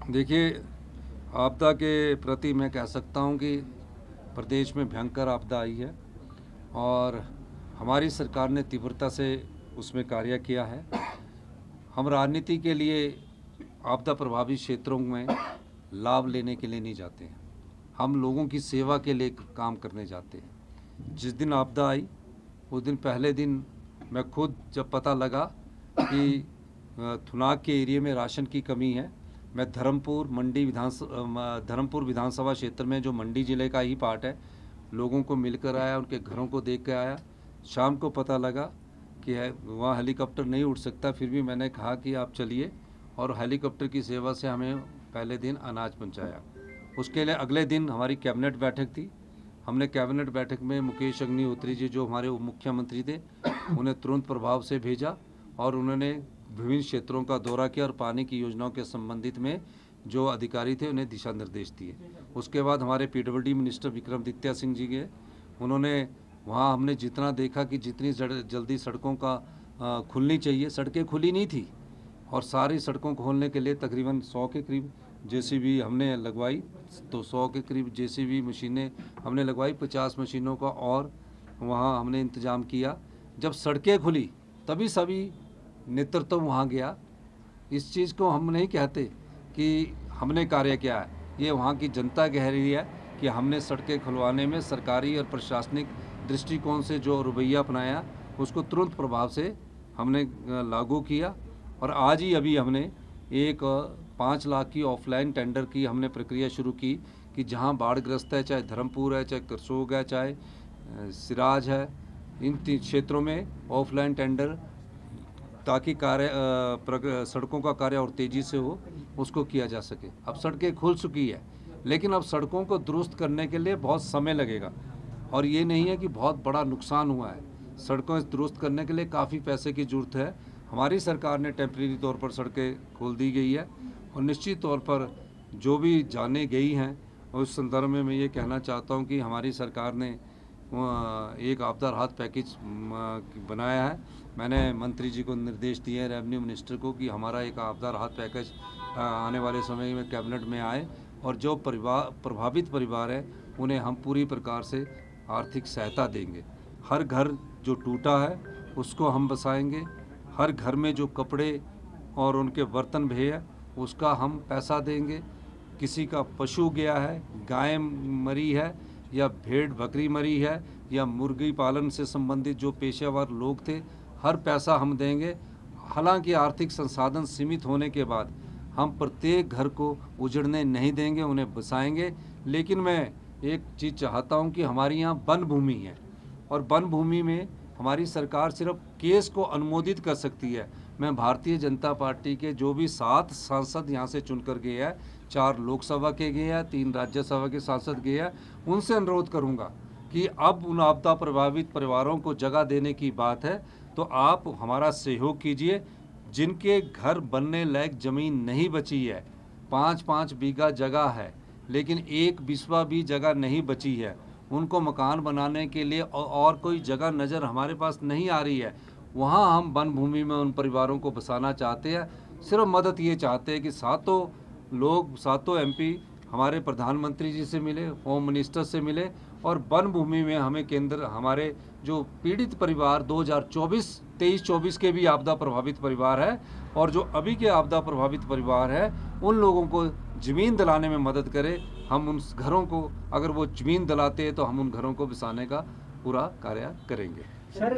देखिए, आपदा के प्रति मैं कह सकता हूं कि प्रदेश में भयंकर आपदा आई है और हमारी सरकार ने तीव्रता से उसमें कार्य किया है। हम राजनीति के लिए आपदा प्रभावित क्षेत्रों में लाभ लेने के लिए नहीं जाते हैं, हम लोगों की सेवा के लिए काम करने जाते हैं। जिस दिन आपदा आई उस दिन पहले दिन मैं खुद जब पता लगा कि थुनाग के एरिया में राशन की कमी है, मैं धर्मपुर विधानसभा क्षेत्र में जो मंडी ज़िले का ही पार्ट है, लोगों को मिलकर आया, उनके घरों को देख कर आया। शाम को पता लगा कि वहाँ हेलीकॉप्टर नहीं उड़ सकता, फिर भी मैंने कहा कि आप चलिए, और हेलीकॉप्टर की सेवा से हमें पहले दिन अनाज पहुँचाया। उसके लिए अगले दिन हमारी कैबिनेट बैठक थी। हमने कैबिनेट बैठक में मुकेश अग्निहोत्री जी जो हमारे उप मुख्यमंत्री थे, उन्हें तुरंत प्रभाव से भेजा और उन्होंने विभिन्न क्षेत्रों का दौरा किया और पानी की योजनाओं के संबंधित में जो अधिकारी थे उन्हें दिशा निर्देश दिए। उसके बाद हमारे पीडब्ल्यूडी मिनिस्टर विक्रमादित्य सिंह जी गए, उन्होंने वहाँ हमने जितना देखा कि जितनी जल्दी सड़कों का खुलनी चाहिए, सड़कें खुली नहीं थी और सारी सड़कों को खोलने के लिए तकरीबन 100 के करीब जेसीबी हमने लगवाई, तो 100 के करीब जेसीबी मशीनें हमने लगवाई, 50 मशीनों का और वहाँ हमने इंतज़ाम किया। जब सड़कें खुली तभी सभी नेतृत्व वहाँ गया। इस चीज़ को हम नहीं कहते कि हमने कार्य किया है, ये वहाँ की जनता कह रही है कि हमने सड़कें खुलवाने में सरकारी और प्रशासनिक दृष्टिकोण से जो रवैया अपनाया उसको तुरंत प्रभाव से हमने लागू किया। और आज ही अभी हमने एक 5 लाख की ऑफलाइन टेंडर की हमने प्रक्रिया शुरू की कि जहाँ बाढ़ग्रस्त है, चाहे धर्मपुर है, चाहे करसोग है, चाहे सिराज है, इन क्षेत्रों में ऑफलाइन टेंडर ताकि सड़कों का कार्य और तेज़ी से हो, उसको किया जा सके। अब सड़कें खुल चुकी है, लेकिन अब सड़कों को दुरुस्त करने के लिए बहुत समय लगेगा और ये नहीं है कि बहुत बड़ा नुकसान हुआ है। सड़कों दुरुस्त करने के लिए काफ़ी पैसे की ज़रूरत है। हमारी सरकार ने टेम्परेरी तौर पर सड़कें खोल दी गई है और निश्चित तौर पर जो भी जाने गई हैं उस संदर्भ में मैं ये कहना चाहता हूँ कि हमारी सरकार ने एक आपदा राहत पैकेज बनाया है। मैंने मंत्री जी को निर्देश दिए हैं, रेवेन्यू मिनिस्टर को, कि हमारा एक आपदा राहत पैकेज आने वाले समय में कैबिनेट में आए और जो प्रभावित परिवार है उन्हें हम पूरी प्रकार से आर्थिक सहायता देंगे। हर घर जो टूटा है उसको हम बसाएंगे, हर घर में जो कपड़े और उनके बर्तन भे है उसका हम पैसा देंगे। किसी का पशु गया है, गाय मरी है या भेड़ बकरी मरी है या मुर्गी पालन से संबंधित जो पेशेवर लोग थे, हर पैसा हम देंगे। हालांकि आर्थिक संसाधन सीमित होने के बाद हम प्रत्येक घर को उजड़ने नहीं देंगे, उन्हें बसाएंगे। लेकिन मैं एक चीज़ चाहता हूं कि हमारी यहाँ वन भूमि है और वन भूमि में हमारी सरकार सिर्फ केस को अनुमोदित कर सकती है। मैं भारतीय जनता पार्टी के जो भी 7 सांसद यहाँ से चुनकर गए हैं, 4 लोकसभा के गए हैं, 3 राज्यसभा के सांसद गए हैं, उनसे अनुरोध करूँगा कि अब उन आपदा प्रभावित परिवारों को जगह देने की बात है तो आप हमारा सहयोग कीजिए। जिनके घर बनने लायक ज़मीन नहीं बची है, 5-5 बीघा जगह है लेकिन एक बिस्वा भी जगह नहीं बची है, उनको मकान बनाने के लिए और कोई जगह नज़र हमारे पास नहीं आ रही है, वहाँ हम वन भूमि में उन परिवारों को बसाना चाहते हैं। सिर्फ मदद ये चाहते हैं कि सातों एमपी हमारे प्रधानमंत्री जी से मिले, होम मिनिस्टर से मिले और वन भूमि में हमें केंद्र हमारे जो पीड़ित परिवार 2023-24 के भी आपदा प्रभावित परिवार है और जो अभी के आपदा प्रभावित परिवार है, उन लोगों को ज़मीन दिलाने में मदद करें। हम उन घरों को, अगर वो ज़मीन दिलाते हैं तो हम उन घरों को बसाने का पूरा कार्य करेंगे। सर,